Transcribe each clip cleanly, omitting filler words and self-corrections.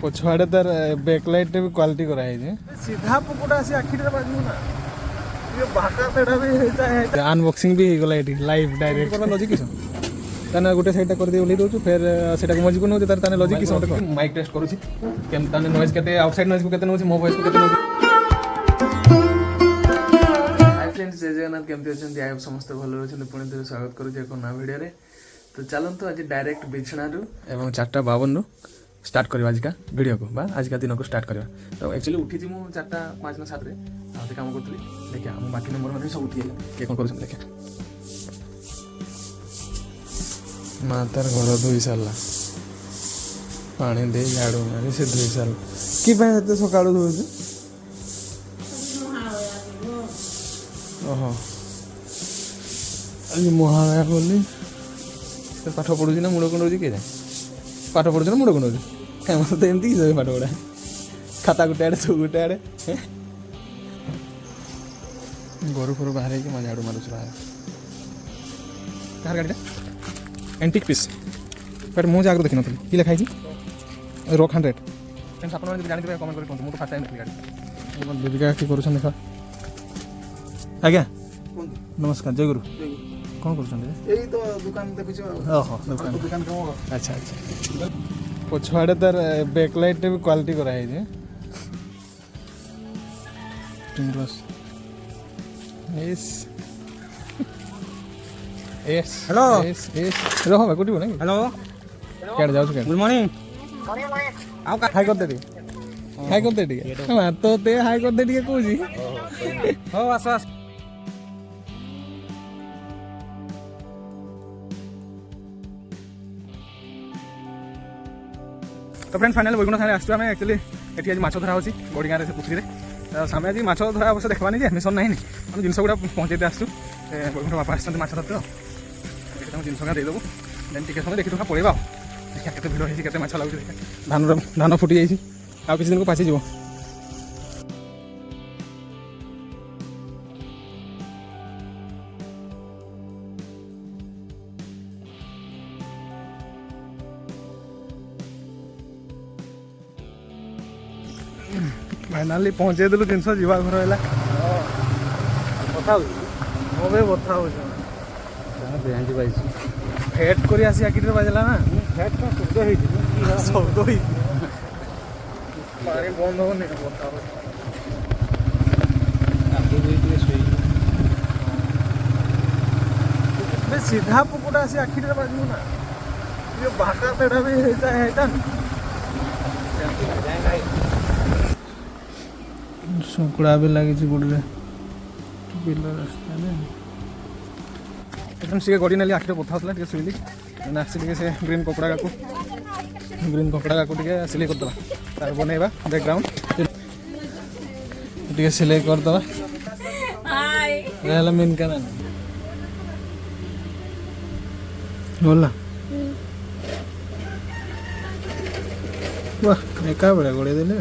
पछुआड़े तार बैकलाइट भी क्वालिटी कराई सीधा पुकुटा से आखिर बाजू ना ये बाका पेड़ा भी है अनबॉक्सिंग भी हो गला एटी लाइव डायरेक्ट करना लॉजिक किस ताने गोटे साइड कर दे ओली दोछु फिर सेटा को मजी को न ताने लॉजिक किस मते माइक टेस्ट करूची केम ताने नॉइज केते आउटसाइड नॉइज को केते नोची मो वॉइस को केते नोची हाय फ्रेंड्स जय जगन्नाथ केमते अछंती आइ समस्त भलो रहछन पुणी थे स्वागत करूची एक नया वीडियो रे तो चलंतु आज डायरेक्ट बिछणा रु एवं 4:52 रु स्टार्ट करवा आज का वीडियो को बा आज का दिन को स्टार्ट करवा तो एक्चुअली उठी थी मु 4:05 ना 7 रे आते काम करथली देखिए हम बाकी नंबर मध्ये सब उठी के कोन करू देखिए मातार घर धोई सारा पानी दे झाड़ू मारी से धोई सारा कि एत सका धोच ओहो आज महालया बोली पाठ पढ़ुची ना मुड़ कुंडे किए पाठ पढ़ुच ना मुड़ कुंडे तो एमती किस पाठ पढ़ा खाता गोटे आड़े तू गोटे आड़े घर फर बाहर मैं झाड़ू मारूँ बाहर कहाँ गाड़ी एंटिक पीस बट मुझे आगे देखी नी कि लिखाई रॉक 100 फ्रेंड्स आप जानते कमेंट कर मुझे फास्ट टाइम देखी गाड़ी दीपिका कि कर देख आज्ञा नमस्कार जय गुरु कौन कर तो दुकान देखुछ ओहो दुकान अच्छा अच्छा पछुआड़े तार बैकलाइट भी क्वालिटी कराई yes yes hello yes yes रहो भाई कोटी नहीं हेलो क्या जाओ क्या गुड मॉर्निंग आओ का हाई कर दे हाई कर दे हां तो ते हाई कर दे को जी हो आस आस तो फ्रेंड्स फाइनल वैकुंठ थाने आसु आम एक्चुअली ये आज माछ धरा होची बड़ी गाँव से पुखरी सामने आज माछ धरा अवश्य देखवानी जे मिशन नहीं हम जिनस गुड़ा पहुँचे आसू वैकुंठ बापा आस माछ धरते तो जिनस गुड़ा देदेबू देन टिके समय देखी तुम पड़ेगा देखिए केते भिड़ होती केते माछ लाଗୁଛି धान फुटी जाइए आ किसी दिन को पाची जीव फाइनाली पहुँचे देलु जिनस जीवा घर है बता मोबे बता हो फेट कर आसी आखिर बाजला ना फैट का शब्द है शब्द ही पानी बंद हो नहीं बता सीधा पुकुटा से आखिर बाजू ना ये बाका पेड़ा भी है सुकुड़ा भी लगी गुड़े बिल रास्ता एकदम सी गड़ी ना आखिर बता होता शुईली आसली से ग्रीन कपड़ा का सिलाई करदे तार बनइबा बैकग्राउंड टे सिलाई करदे मेन क्या बोला वाह एका बड़े गोड़े देले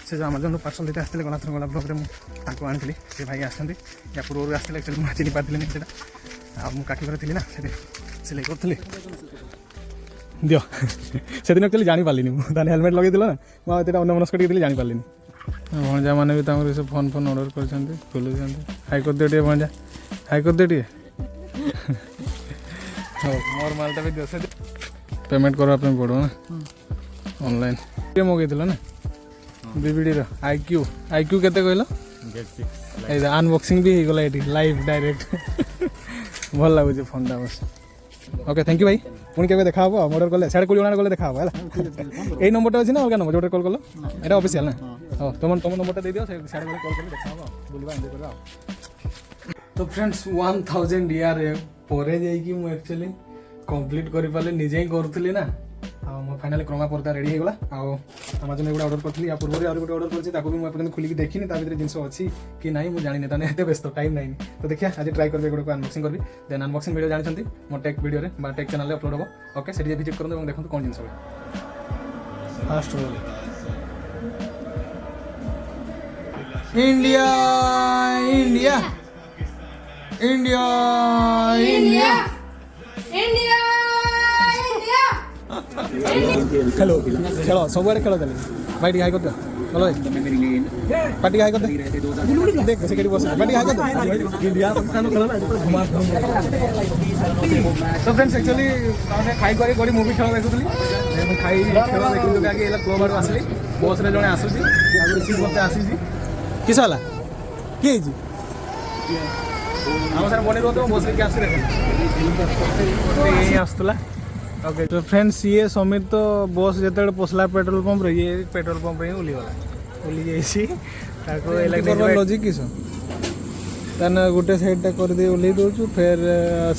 से जो आमाजन पार्सल देते आसते गलाथर गला ब्लग्रे मुझे आनी से भाई आसती या पूर्व आसते एक्चुअली मुझे चिन्ह पार्टी नहीं मुझे काटिबार थी ना सिलाई करी दियो से दिन एक्चुअली जापारि मुझे हेलमेट लगे ना मुझे अन्यमनस्क टी जापारि भणजा मैंने भी से फोन फोन ऑर्डर कर खोलुं हाई कर दिए भणजा हाई कर दिए मोर मालटा भी दियो से पेमेंट करवाई पड़ो ना ऑनलाइन ये मगेल ना बीबीडी आईक्यू आईक्यू केते कहल अनबॉक्सिंग भी हो गला ये लाइव डायरेक्ट भल लगुच फोन टा बस ओके थैंक यू भाई पुणी के देखा हम ऑर्डर कले साढ़े 20 गले देखा है यही नंबर अच्छी ना अलग नंबर जो कल कल यहाँ ऑफिशियल ना हाँ तुम नंबर दे दियो साढ़े कल कले देखा बुलवा एंजॉय करवा तो फ्रेंड्स 1000 डीआर पर एक्चुअली कंप्लीट कर पारे निजे ही करूली ना फाइनाली क्रोमा पर्दा रेडी होगा आमाजन एगुड़ा ऑर्डर करी या पूर्व आगे ऑर्डर कर खोलिक देखी भर जिन अच्छी कि ना मुझे जानी ताने व्यस्त टाइम ना तो देखिए आज ट्राई करेंगे एगुड़ा अनबॉक्सिंग करी देन अनबॉक्सिंग वीडियो जानते मो टेक वीडियो में टेक चैनल अपलोड हम ओके से विजिट करूँ देखो कौन जिन fast India India India India Khelo Khelo सब खेल चले भाई टी हाई कर चलो पार्टी हाई कर देख से केटी बस पार्टी हाई कर तो फ्रेंड्स एक्चुअली खाई कर गोटे मूवी खेल देखुली खाई खेल देखुली आगे क्लब आड़ आसली बस रे जड़े आसूसी रिसीव करते आसी किस है किए आम सारे बने रुहत बस लेके आसी देख आसला ओके तो फ्रेंड्स ये समीर तो बस जो पशला पेट्रोल पंप रे ये पेट्रोल पंप रे ओलीगला ओली जाइए लॉजिक किस ताने गोटे साइडटा कर दे ओल्लै दौचु फिर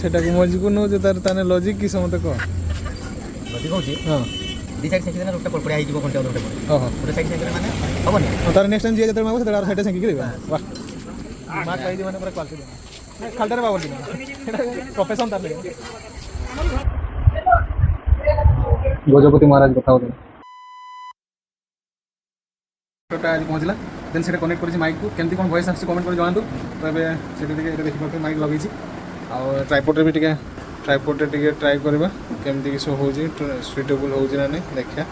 सेटा को मजी को नौ तार ताने लॉजिक किस मते कह लॉजिक होची हां दी साइड सेक्शन रोटा पड़ पड़े आइजो घंटे रोटा पड़े ओहो रोटा साइड सेक्शन माने हबनी तार नेक्स्ट टाइम जे जतर मागो सेटा साइड सेंकी देबा वाह मार कहि दे माने पूरा क्वालिटी दे खालटारे बाबा दिन प्रोफेशन तार ले गजपति महाराज बताओ दे टोटा आज पहुँचला देन से कनेक्ट कर माइक को केमती कौन वॉइस आसी कमेंट कर जानतु तो ए से देखिए माइक लगे आ ट्राइपोड भी टिके ट्राइपोड टिके ट्राई करबा केमती किस हो सुइटेबल हो ना नहीं देखिया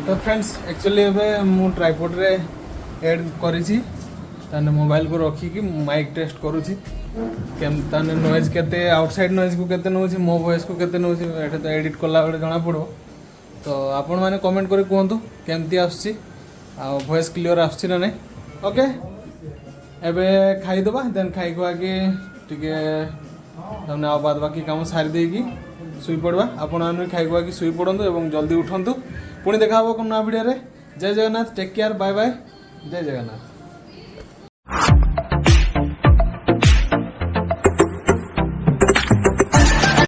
तो फ्रेंड्स एक्चुअली एबे मु ट्राइपोड रे ऐड करिछि ताने मोबाइल को रखी कि माइक टेस्ट करूछि केम ताने नॉइज केते आउटसाइड नॉइज को केते नउछि मो वॉइस को केते नउछि एटा तो एडिट करला बेले जणा पड़ो तो आपण माने कमेंट करी कहतु केमती आछि आ वॉइस क्लियर आछि ना नहीं ओके एबे खाई दबा देन खाई को आगे टिके हमने आ बाद बाकी काम सारी देगी सुई पड़वा आपण आनु खाई को आगे सुई पड़ंतु एवं जल्दी उठंतु पुणी देखा हबो कोन ना वीडियो रे जय Jagannath take care bye bye जय जगन्नाथ।